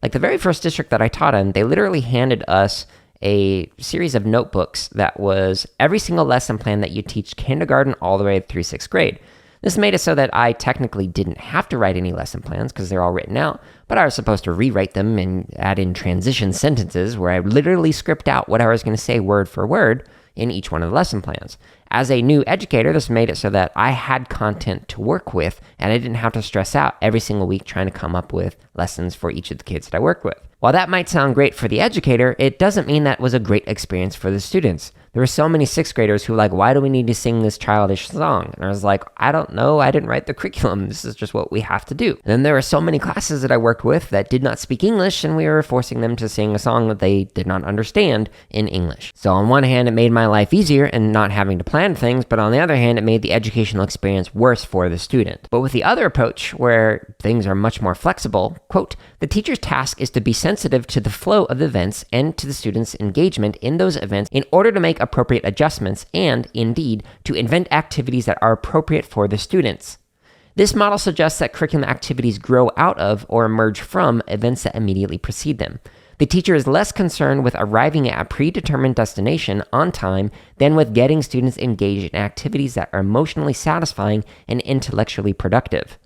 Like the very first district that I taught in, they literally handed us a series of notebooks that was every single lesson plan that you teach kindergarten all the way through 6th grade. This made it so that I technically didn't have to write any lesson plans because they're all written out, but I was supposed to rewrite them and add in transition sentences where I literally script out what I was going to say word for word in each one of the lesson plans. As a new educator, this made it so that I had content to work with and I didn't have to stress out every single week trying to come up with lessons for each of the kids that I worked with. While that might sound great for the educator, it doesn't mean that was a great experience for the students. There were so many 6th graders who were like, why do we need to sing this childish song? And I was like, I don't know. I didn't write the curriculum. This is just what we have to do. And then there were so many classes that I worked with that did not speak English, and we were forcing them to sing a song that they did not understand in English. So on one hand, it made my life easier and not having to plan things, but on the other hand, it made the educational experience worse for the student. But with the other approach, where things are much more flexible, quote, the teacher's task is to be sensitive to the flow of events and to the student's engagement in those events in order to make appropriate adjustments and, indeed, to invent activities that are appropriate for the students. This model suggests that curriculum activities grow out of or emerge from events that immediately precede them. The teacher is less concerned with arriving at a predetermined destination on time than with getting students engaged in activities that are emotionally satisfying and intellectually productive.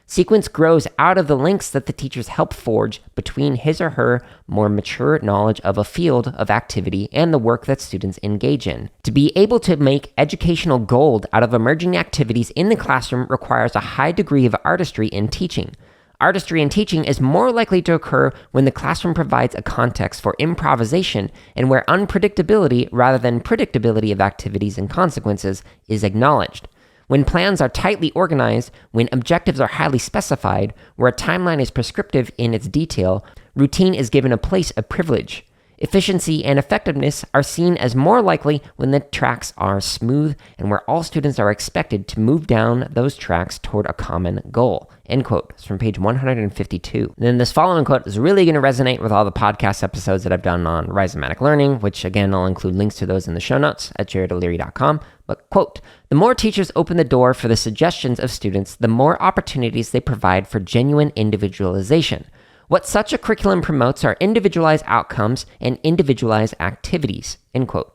Sequence grows out of the links that the teachers help forge between his or her more mature knowledge of a field of activity and the work that students engage in. To be able to make educational gold out of emerging activities in the classroom requires a high degree of artistry in teaching. Artistry in teaching is more likely to occur when the classroom provides a context for improvisation and where unpredictability rather than predictability of activities and consequences is acknowledged. When plans are tightly organized, when objectives are highly specified, where a timeline is prescriptive in its detail, routine is given a place of privilege. Efficiency and effectiveness are seen as more likely when the tracks are smooth and where all students are expected to move down those tracks toward a common goal. End quote. It's from page 152. And then this following quote is really going to resonate with all the podcast episodes that I've done on rhizomatic learning, which again, I'll include links to those in the show notes at jaredoleary.com. But quote, the more teachers open the door for the suggestions of students, the more opportunities they provide for genuine individualization. What such a curriculum promotes are individualized outcomes and individualized activities, end quote.